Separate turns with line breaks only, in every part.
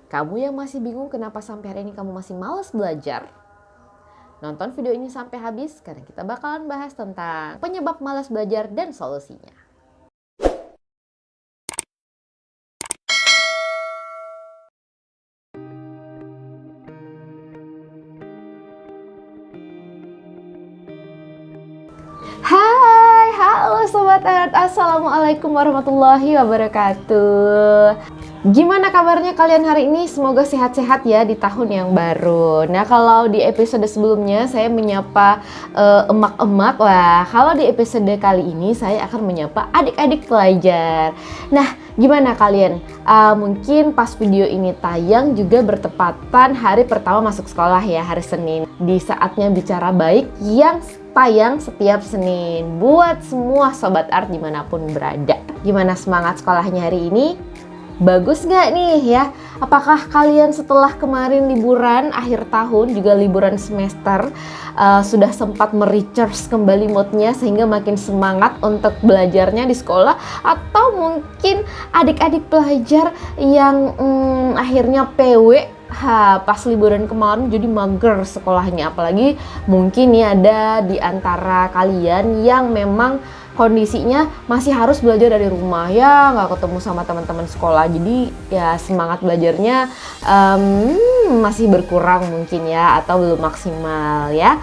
Kamu yang masih bingung kenapa sampai hari ini kamu masih malas belajar? Nonton video ini sampai habis karena kita bakalan bahas tentang penyebab malas belajar dan solusinya. Hai, halo Sobat Art, Assalamualaikum warahmatullahi wabarakatuh. Gimana kabarnya kalian hari ini? Semoga sehat-sehat ya di tahun yang baru. Nah, kalau di episode sebelumnya saya menyapa emak-emak. Wah, kalau di episode kali ini saya akan menyapa adik-adik pelajar. Nah, gimana kalian? Mungkin pas video ini tayang juga bertepatan hari pertama masuk sekolah ya, hari Senin. Di saatnya bicara baik yang tayang setiap Senin buat semua Sobat Art dimanapun berada. Gimana semangat sekolahnya hari ini? Bagus gak nih ya? Apakah kalian setelah kemarin liburan akhir tahun juga liburan semester sudah sempat merecharge kembali moodnya sehingga makin semangat untuk belajarnya di sekolah? Atau mungkin adik-adik pelajar yang akhirnya PW pas liburan kemarin jadi mager sekolahnya, apalagi mungkin nih ada di antara kalian yang memang kondisinya masih harus belajar dari rumah ya, nggak ketemu sama teman-teman sekolah, jadi ya semangat belajarnya masih berkurang mungkin ya, atau belum maksimal ya.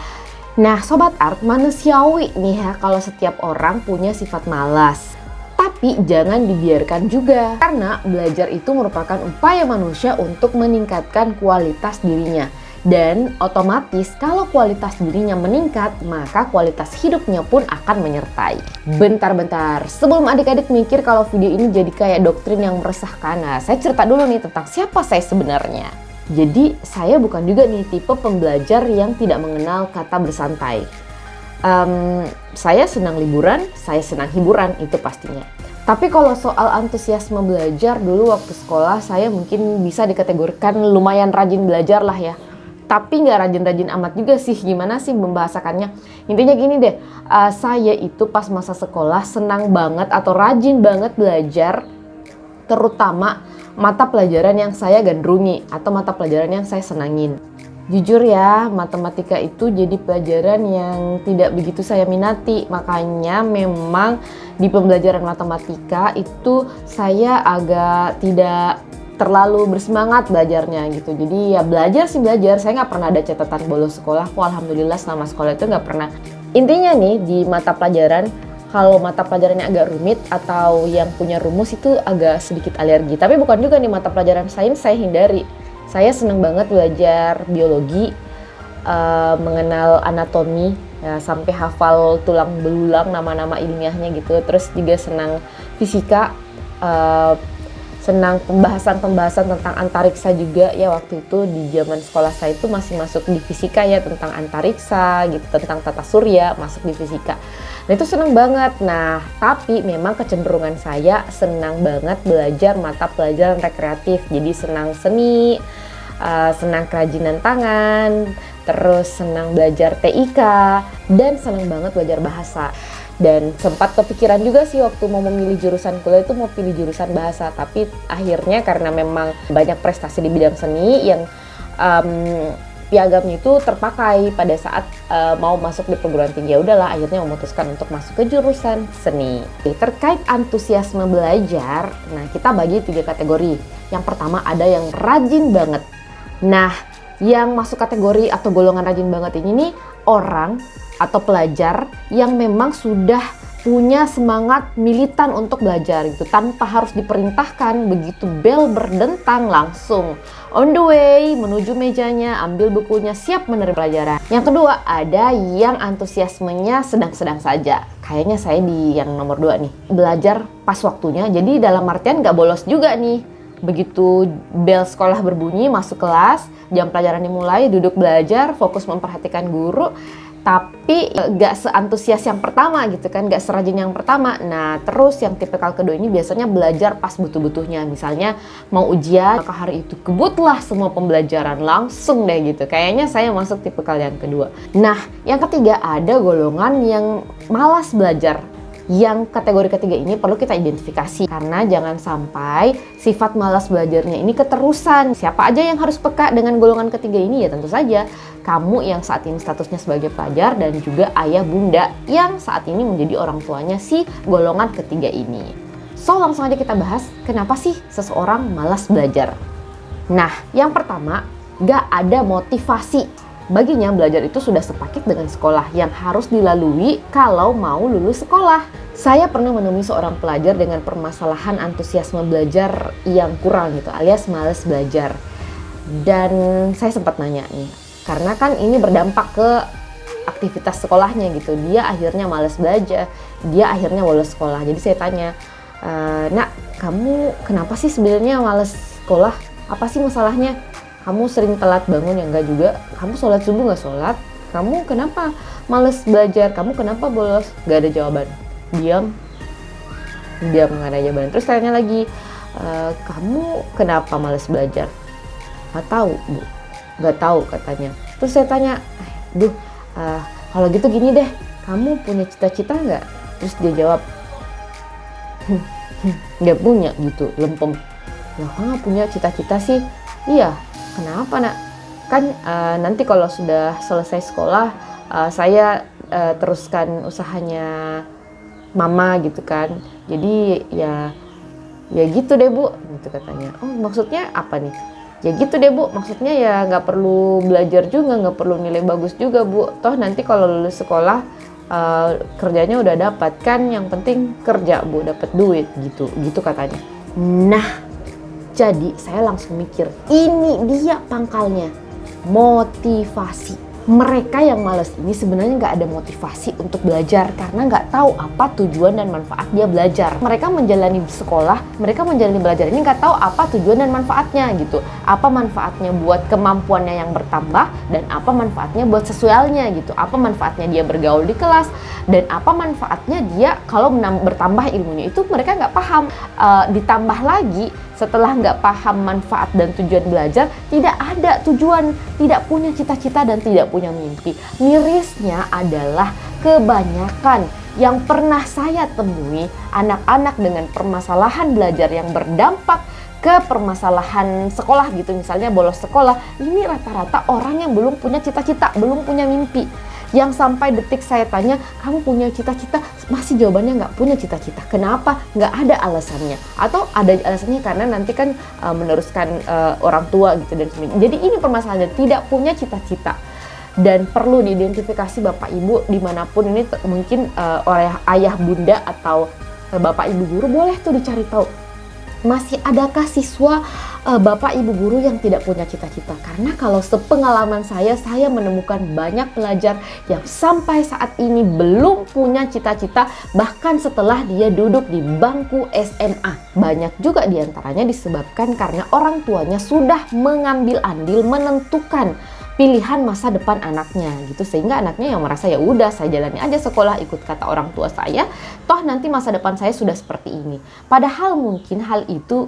Nah Sobat Art, manusiawi nih ya kalau setiap orang punya sifat malas. Tapi jangan dibiarkan juga, karena belajar itu merupakan upaya manusia untuk meningkatkan kualitas dirinya. Dan otomatis kalau kualitas dirinya meningkat, maka kualitas hidupnya pun akan menyertai. Bentar-bentar, sebelum adik-adik mikir kalau video ini jadi kayak doktrin yang meresahkan, nah saya cerita dulu nih tentang siapa saya sebenarnya. Jadi saya bukan juga nih tipe pembelajar yang tidak mengenal kata bersantai. Saya senang liburan, saya senang hiburan, itu pastinya. Tapi kalau soal antusiasme belajar, dulu waktu sekolah saya mungkin bisa dikategorikan lumayan rajin belajar lah ya. Tapi nggak rajin-rajin amat juga sih, gimana sih membahasakannya. Intinya gini deh, saya itu pas masa sekolah senang banget atau rajin banget belajar, terutama mata pelajaran yang saya gandrungi atau mata pelajaran yang saya senangin. Jujur ya, matematika itu jadi pelajaran yang tidak begitu saya minati. Makanya memang di pembelajaran matematika itu saya agak tidak terlalu bersemangat belajarnya gitu. Jadi ya belajar sih belajar, saya nggak pernah ada catatan bolos sekolah. Alhamdulillah selama sekolah itu nggak pernah. Intinya nih di mata pelajaran, kalau mata pelajarannya agak rumit atau yang punya rumus itu agak sedikit alergi. Tapi bukan juga nih mata pelajaran sains saya hindari. Saya seneng banget belajar biologi, mengenal anatomi, ya, sampai hafal tulang belulang nama-nama ilmiahnya gitu. Terus juga senang fisika, senang pembahasan tentang antariksa juga ya. Waktu itu di zaman sekolah saya itu masih masuk di fisika ya, tentang antariksa gitu, tentang tata surya masuk di fisika. Nah itu senang banget. Nah tapi memang kecenderungan saya senang banget belajar mata pelajaran rekreatif. Jadi senang seni, senang kerajinan tangan, terus senang belajar TIK, dan senang banget belajar bahasa. Dan sempat kepikiran juga sih waktu mau memilih jurusan kuliah itu mau pilih jurusan bahasa, tapi akhirnya karena memang banyak prestasi di bidang seni yang piagamnya itu terpakai pada saat mau masuk di perguruan tinggi, ya udahlah akhirnya memutuskan untuk masuk ke jurusan seni. Terkait antusiasme belajar, nah kita bagi 3 kategori. Yang pertama ada yang rajin banget. Nah yang masuk kategori atau golongan rajin banget ini nih orang atau pelajar yang memang sudah punya semangat militan untuk belajar gitu, tanpa harus diperintahkan, begitu bel berdentang langsung on the way menuju mejanya, ambil bukunya, siap menerima pelajaran. Yang kedua ada yang antusiasmenya sedang-sedang saja. Kayaknya saya di yang nomor 2 nih, belajar pas waktunya, jadi dalam artian nggak bolos juga nih. Begitu bel sekolah berbunyi, masuk kelas, jam pelajaran dimulai, duduk belajar, fokus memperhatikan guru. Tapi gak seantusias yang pertama gitu kan, gak serajin yang pertama. Nah terus yang tipikal kedua ini biasanya belajar pas butuh-butuhnya. Misalnya mau ujian, maka hari itu kebutlah semua pembelajaran langsung deh gitu. Kayaknya saya masuk tipikal yang kedua. Nah yang ketiga ada golongan yang malas belajar. Yang kategori ketiga ini perlu kita identifikasi, karena jangan sampai sifat malas belajarnya ini keterusan. Siapa aja yang harus peka dengan golongan ketiga ini? Ya tentu saja kamu yang saat ini statusnya sebagai pelajar dan juga ayah bunda yang saat ini menjadi orang tuanya si golongan ketiga ini. So langsung aja kita bahas kenapa sih seseorang malas belajar. Nah yang pertama, gak ada motivasi. Baginya belajar itu sudah sepaket dengan sekolah yang harus dilalui kalau mau lulus sekolah. Saya pernah menemui seorang pelajar dengan permasalahan antusiasme belajar yang kurang gitu, alias malas belajar. Dan saya sempat nanya nih, karena kan ini berdampak ke aktivitas sekolahnya gitu. Dia akhirnya malas belajar, dia akhirnya bolos sekolah. Jadi saya tanya, "Nak, kamu kenapa sih sebenarnya malas sekolah? Apa sih masalahnya? Kamu sering telat bangun?" Ya enggak juga. "Kamu sholat subuh nggak sholat? Kamu kenapa males belajar? Kamu kenapa bolos?" Gak ada jawaban. Diam nggak ada jawaban. Terus tanya lagi, "Kamu kenapa males belajar?" "Nggak tahu Bu." "Nggak tahu," katanya. Terus saya tanya, kalau gitu gini deh, kamu punya cita-cita nggak?" Terus dia jawab, "Nggak punya," gitu, lempem. "Lah kok nggak punya cita-cita sih?" "Iya." "Kenapa Nak?" "Kan nanti kalau sudah selesai sekolah saya teruskan usahanya Mama gitu kan. Jadi ya gitu deh Bu," gitu katanya. "Oh maksudnya apa nih?" "Ya gitu deh Bu, maksudnya ya nggak perlu belajar juga, nggak perlu nilai bagus juga Bu. Toh nanti kalau lulus sekolah kerjanya udah dapat kan, yang penting kerja Bu, dapat duit gitu katanya. Nah jadi saya langsung mikir, ini dia pangkalnya, motivasi. Mereka yang malas ini sebenarnya nggak ada motivasi untuk belajar karena nggak tahu apa tujuan dan manfaat dia belajar. Mereka menjalani sekolah, mereka menjalani belajar ini nggak tahu apa tujuan dan manfaatnya gitu. Apa manfaatnya buat kemampuannya yang bertambah dan apa manfaatnya buat sosialnya gitu. Apa manfaatnya dia bergaul di kelas dan apa manfaatnya dia kalau bertambah ilmunya, itu mereka nggak paham. Ditambah lagi setelah nggak paham manfaat dan tujuan belajar, tidak ada tujuan, tidak punya cita-cita dan tidak punya mimpi. Mirisnya adalah kebanyakan yang pernah saya temui anak-anak dengan permasalahan belajar yang berdampak ke permasalahan sekolah gitu, misalnya bolos sekolah, ini rata-rata orang yang belum punya cita-cita, belum punya mimpi. Yang sampai detik saya tanya, "Kamu punya cita-cita?" Masih jawabannya nggak punya cita-cita. Kenapa? Nggak ada alasannya. Atau ada alasannya karena nanti kan meneruskan orang tua gitu dan sebagainya. Jadi ini permasalahannya, tidak punya cita-cita. Dan perlu diidentifikasi Bapak Ibu dimanapun ini, mungkin oleh ayah bunda atau Bapak Ibu guru, boleh tuh dicari tahu. Masih adakah siswa Bapak Ibu guru yang tidak punya cita-cita? Karena kalau sepengalaman saya menemukan banyak pelajar yang sampai saat ini belum punya cita-cita, bahkan setelah dia duduk di bangku SMA. Banyak juga diantaranya disebabkan karena orang tuanya sudah mengambil andil menentukan pilihan masa depan anaknya gitu, sehingga anaknya yang merasa ya udah saya jalani aja sekolah ikut kata orang tua saya, toh nanti masa depan saya sudah seperti ini. Padahal mungkin hal itu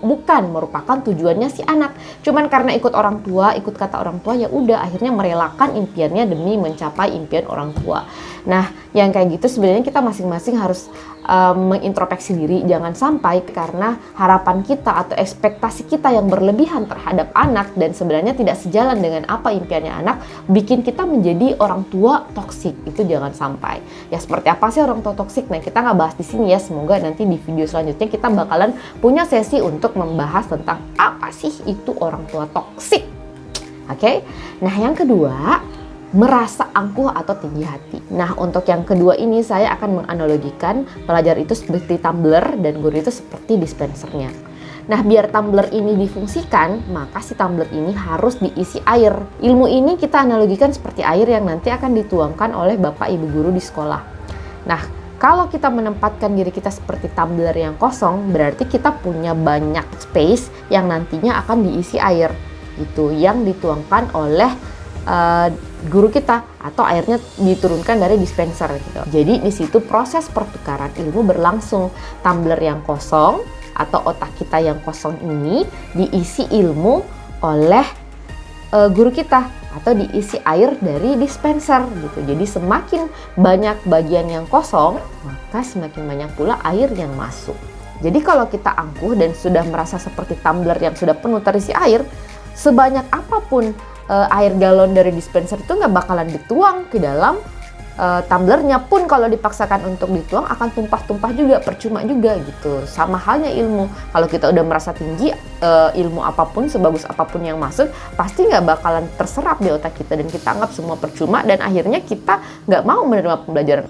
bukan merupakan tujuannya si anak, cuman karena ikut orang tua, ikut kata orang tua, ya udah akhirnya merelakan impiannya demi mencapai impian orang tua. Nah yang kayak gitu sebenarnya kita masing-masing harus mengintrospeksi diri, jangan sampai karena harapan kita atau ekspektasi kita yang berlebihan terhadap anak dan sebenarnya tidak sejalan dengan apa impiannya anak, bikin kita menjadi orang tua toksik. Itu jangan sampai. Ya seperti apa sih orang tua toksik? Nah kita nggak bahas di sini ya, semoga nanti di video selanjutnya kita bakalan punya sesi untuk membahas tentang apa sih itu orang tua toksik. Oke? Nah yang kedua, merasa angkuh atau tinggi hati. Nah untuk yang kedua ini saya akan menganalogikan pelajar itu seperti tumbler dan guru itu seperti dispensernya. Nah biar tumbler ini difungsikan, maka si tumbler ini harus diisi air. Ilmu ini kita analogikan seperti air yang nanti akan dituangkan oleh Bapak Ibu guru di sekolah. Nah kalau kita menempatkan diri kita seperti tumbler yang kosong, berarti kita punya banyak space yang nantinya akan diisi air gitu, yang dituangkan oleh guru kita atau airnya diturunkan dari dispenser gitu. Jadi di situ proses pertukaran ilmu berlangsung. Tumbler yang kosong atau otak kita yang kosong ini diisi ilmu oleh guru kita atau diisi air dari dispenser gitu. Jadi semakin banyak bagian yang kosong, maka semakin banyak pula air yang masuk. Jadi kalau kita angkuh dan sudah merasa seperti tumbler yang sudah penuh terisi air, sebanyak apapun air galon dari dispenser itu nggak bakalan dituang ke dalam tumblernya. Pun kalau dipaksakan untuk dituang akan tumpah-tumpah juga, percuma juga gitu. Sama halnya ilmu, kalau kita udah merasa tinggi, ilmu apapun, sebagus apapun yang masuk, pasti nggak bakalan terserap di otak kita dan kita anggap semua percuma, dan akhirnya kita nggak mau menerima pembelajaran,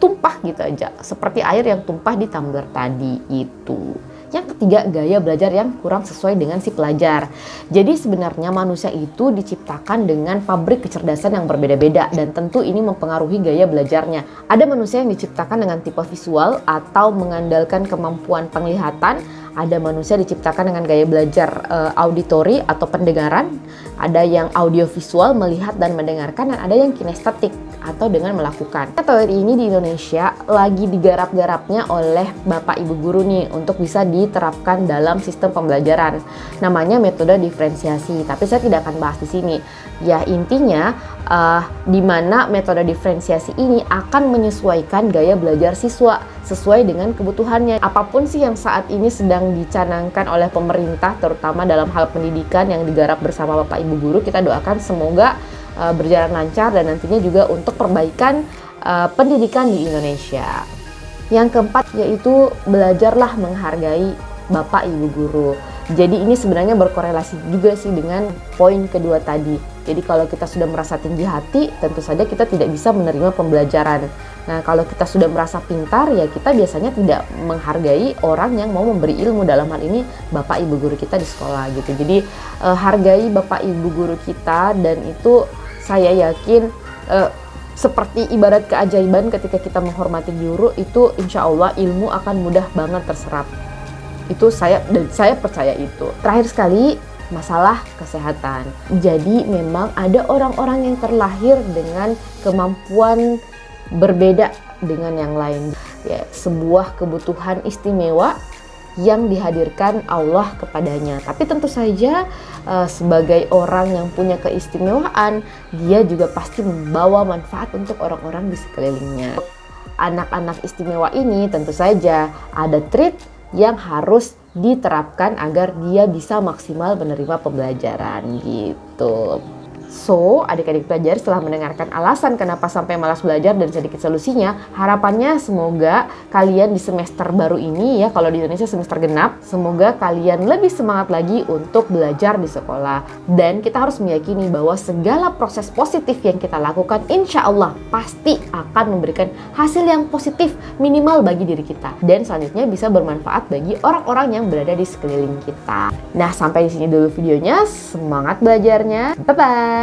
tumpah gitu aja, seperti air yang tumpah di tumbler tadi itu. Yang ketiga, gaya belajar yang kurang sesuai dengan si pelajar. Jadi sebenarnya manusia itu diciptakan dengan pabrik kecerdasan yang berbeda-beda, dan tentu ini mempengaruhi gaya belajarnya. Ada manusia yang diciptakan dengan tipe visual atau mengandalkan kemampuan penglihatan. Ada manusia diciptakan dengan gaya belajar auditori atau pendengaran. Ada yang audiovisual, melihat dan mendengarkan, dan ada yang kinestetik atau dengan melakukan. Teori ini di Indonesia lagi digarap-garapnya oleh Bapak Ibu guru nih untuk bisa diterapkan dalam sistem pembelajaran. Namanya metode diferensiasi, tapi saya tidak akan bahas di sini. Ya intinya di mana metode diferensiasi ini akan menyesuaikan gaya belajar siswa sesuai dengan kebutuhannya. Apapun sih yang saat ini sedang dicanangkan oleh pemerintah, terutama dalam hal pendidikan yang digarap bersama Bapak Ibu guru, kita doakan semoga berjalan lancar dan nantinya juga untuk perbaikan pendidikan di Indonesia. Yang keempat yaitu belajarlah menghargai Bapak Ibu guru. Jadi ini sebenarnya berkorelasi juga sih dengan poin kedua tadi. Jadi kalau kita sudah merasa tinggi hati, tentu saja kita tidak bisa menerima pembelajaran. Nah kalau kita sudah merasa pintar, ya kita biasanya tidak menghargai orang yang mau memberi ilmu, dalam hal ini Bapak Ibu guru kita di sekolah gitu. Jadi hargai Bapak Ibu guru kita, dan itu saya yakin seperti ibarat keajaiban ketika kita menghormati guru, itu insya Allah ilmu akan mudah banget terserap. Itu saya percaya itu. Terakhir sekali, masalah kesehatan. Jadi memang ada orang-orang yang terlahir dengan kemampuan berbeda dengan yang lain. Ya, sebuah kebutuhan istimewa yang dihadirkan Allah kepadanya. Tapi tentu saja sebagai orang yang punya keistimewaan, dia juga pasti membawa manfaat untuk orang-orang di sekelilingnya. Anak-anak istimewa ini tentu saja ada trait yang harus diterapkan agar dia bisa maksimal menerima pembelajaran gitu. So, adik-adik pelajar setelah mendengarkan alasan kenapa sampai malas belajar dan sedikit solusinya, harapannya semoga kalian di semester baru ini, ya kalau di Indonesia semester genap, semoga kalian lebih semangat lagi untuk belajar di sekolah. Dan kita harus meyakini bahwa segala proses positif yang kita lakukan insya Allah pasti akan memberikan hasil yang positif minimal bagi diri kita. Dan selanjutnya bisa bermanfaat bagi orang-orang yang berada di sekeliling kita. Nah, sampai di sini dulu videonya. Semangat belajarnya. Bye-bye.